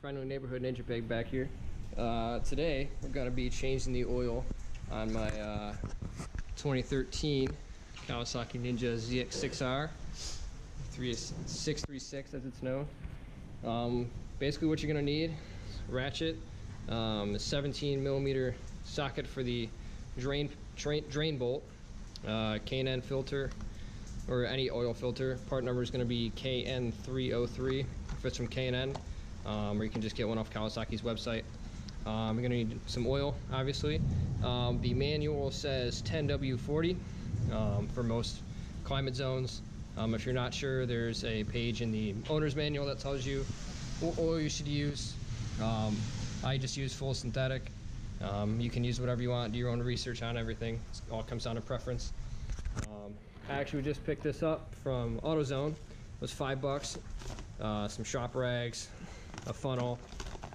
friendly neighborhood NinjaPig back here. Today we're going to be changing the oil on my 2013 Kawasaki Ninja Zx6R 636 as it's known. Basically what you're going to need is a ratchet, a 17 millimeter socket for the drain bolt, K&N filter or any oil filter. Part number is going to be KN303 if it's from K&N, or you can just get one off Kawasaki's website. You're going to need some oil, obviously. The manual says 10W40 for most climate zones. If you're not sure, there's a page in the owner's manual that tells you what oil you should use. I just use full synthetic. You can use whatever you want, do your own research on everything. It all comes down to preference. I actually just picked this up from AutoZone. It was $5. Some shop rags, a funnel,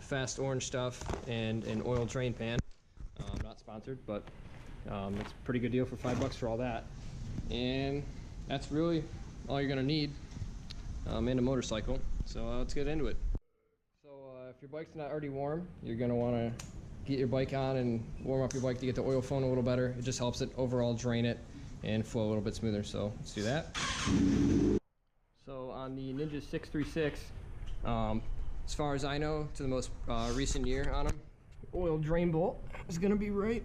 fast orange stuff, and an oil drain pan. Not sponsored, but it's a pretty good deal for $5 for all that. And that's really all you're gonna need in a motorcycle. So let's get into it. So if your bike's not already warm, you're gonna wanna get your bike on and warm up your bike to get the oil flowing a little better. It just helps it overall drain it and flow a little bit smoother. So let's do that. So on the Ninja 636, as far as I know, to the most recent year on them, the oil drain bolt is gonna be right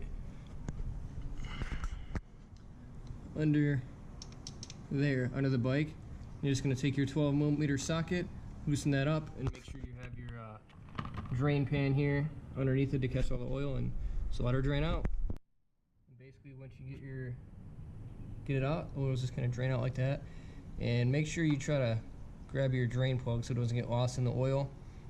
under there, under the bike. You're just gonna take your 12 millimeter socket, loosen that up, and make sure you have your drain pan here underneath it to catch all the oil, and just let her drain out. And basically, once you get it out, oil's just gonna drain out like that. And make sure you try to grab your drain plug so it doesn't get lost in the oil.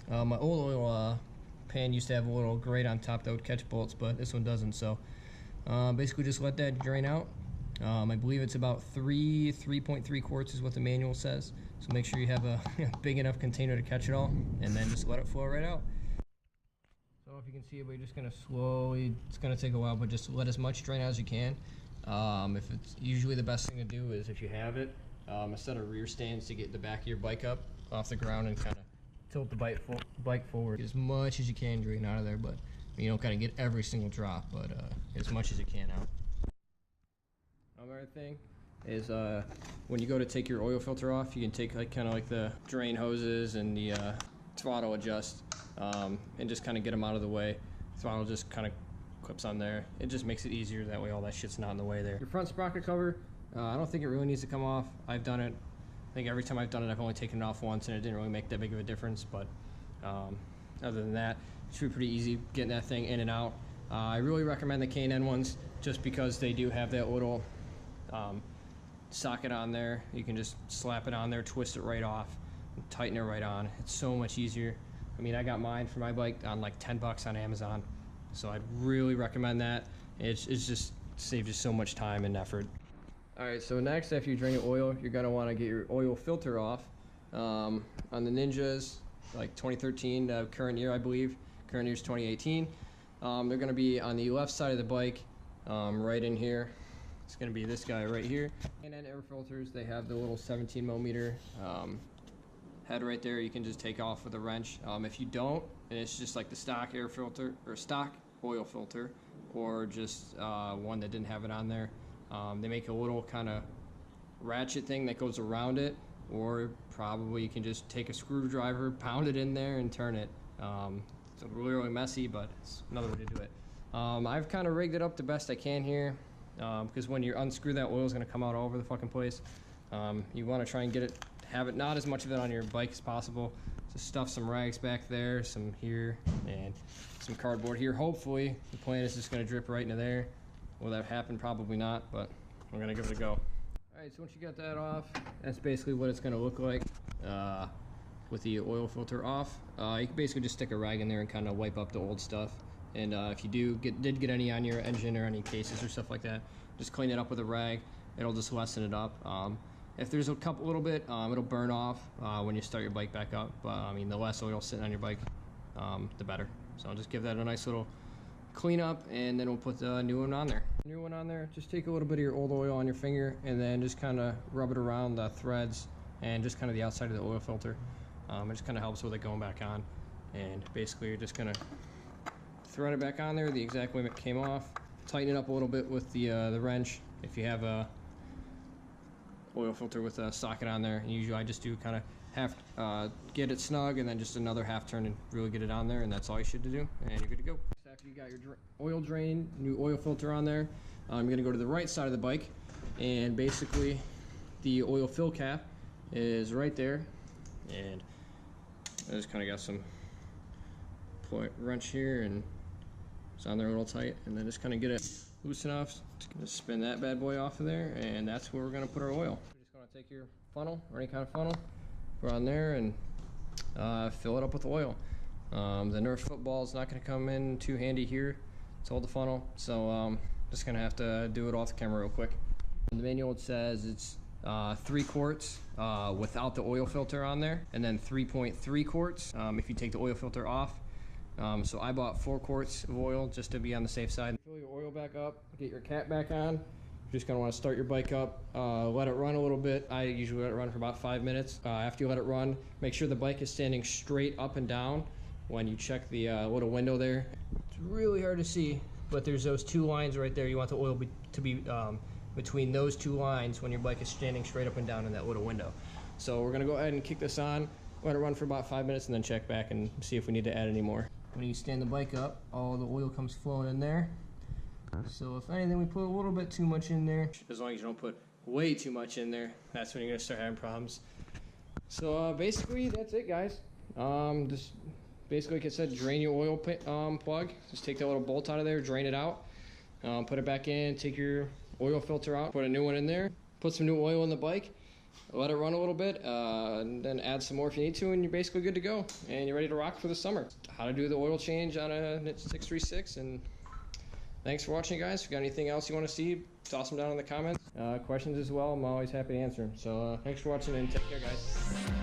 My old oil pan used to have a little grate on top that would catch bolts, but this one doesn't. So basically just let that drain out. I believe it's about 3.3 quarts is what the manual says. So make sure you have a big enough container to catch it all, and then just let it flow right out. So if you can see it, we're just gonna slowly, it's gonna take a while, but just let as much drain out as you can. If it's usually the best thing to do is if you have it, instead of rear stands, to get the back of your bike up off the ground and kind of tilt the bike forward as much as you can, drain out of there. But you don't kind of get every single drop, but as much as you can out. Another thing is when you go to take your oil filter off, you can take kind of like the drain hoses and the throttle adjust, and just kind of get them out of the way. Throttle just kind of clips on there. It just makes it easier, that way all that shit's not in the way there. Your front sprocket cover, I don't think it really needs to come off. I've done it, I think every time I've done it, I've only taken it off once, and it didn't really make that big of a difference. But other than that, it should be pretty easy getting that thing in and out. I really recommend the K&N ones just because they do have that little socket on there. You can just slap it on there, twist it right off, and tighten it right on. It's so much easier. I mean, I got mine for my bike on like $10 on Amazon, so I'd really recommend that. It's just saves you so much time and effort. All right, so next, after you drain your oil, you're gonna want to get your oil filter off. On the Ninjas, like 2013, current year I believe, current year's 2018. They're gonna be on the left side of the bike, right in here. It's gonna be this guy right here. And then air filters, they have the little 17 millimeter head right there. You can just take off with a wrench. If you don't, and it's just like the stock air filter or stock oil filter, or just one that didn't have it on there, they make a little kind of ratchet thing that goes around it, or probably you can just take a screwdriver, pound it in there, and turn it. It's really messy, but it's another way to do it. I've kind of rigged it up the best I can here, because when you unscrew that, oil is going to come out all over the fucking place. You want to try and get it, have it not as much of it on your bike as possible. Just stuff some rags back there, some here, and some cardboard here. Hopefully the plan is just going to drip right into there. Will that happen? Probably not, but we're going to give it a go. Alright, so once you got that off, that's basically what it's going to look like with the oil filter off. You can basically just stick a rag in there and kind of wipe up the old stuff. And if you did get any on your engine or any cases or stuff like that, just clean it up with a rag. It'll just lessen it up. If there's a little bit, it'll burn off when you start your bike back up. But I mean, the less oil sitting on your bike, the better. So I'll just give that a nice little clean up, and then we'll put the new one on there. New one on there, just take a little bit of your old oil on your finger, and then just kind of rub it around the threads and just kind of the outside of the oil filter. It just kind of helps with it going back on. And basically you're just gonna thread it back on there the exact way it came off. Tighten it up a little bit with the wrench. If you have a oil filter with a socket on there, and usually I just do kind of half, get it snug and then just another half turn and really get it on there, and that's all you should do, and you're good to go. After you got your oil drain, new oil filter on there, you're gonna go to the right side of the bike, and basically the oil fill cap is right there, and I just kind of got some wrench here, and it's on there a little tight, and then just kind of get it loose enough to spin that bad boy off of there, and that's where we're gonna put our oil. You're just gonna take your funnel or any kind of funnel, put it on there, and fill it up with oil. The Nerf football is not going to come in too handy here to hold the funnel, so just going to have to do it off the camera real quick. In the manual it says it's 3 quarts without the oil filter on there, and then 3.3 quarts if you take the oil filter off. So I bought 4 quarts of oil just to be on the safe side. Fill your oil back up, get your cap back on. You're just going to want to start your bike up, let it run a little bit. I usually let it run for about 5 minutes. After you let it run, make sure the bike is standing straight up and down when you check the little window there. It's really hard to see, but there's those 2 lines right there. You want the oil to be between those 2 lines when your bike is standing straight up and down in that little window. So we're going to go ahead and kick this on, let it run for about 5 minutes, and then check back and see if we need to add any more. When you stand the bike up, all the oil comes flowing in there. So if anything, we put a little bit too much in there. As long as you don't put way too much in there, that's when you're gonna start having problems. So basically, that's it, guys. Just basically, like I said, drain your oil plug. Just take that little bolt out of there, drain it out, put it back in, take your oil filter out, put a new one in there, put some new oil in the bike, let it run a little bit, and then add some more if you need to, and you're basically good to go. And you're ready to rock for the summer. How to do the oil change on a Zx6R, and thanks for watching, guys. If you got anything else you want to see, toss them down in the comments. Questions as well, I'm always happy to answer them. So thanks for watching, and take care, guys.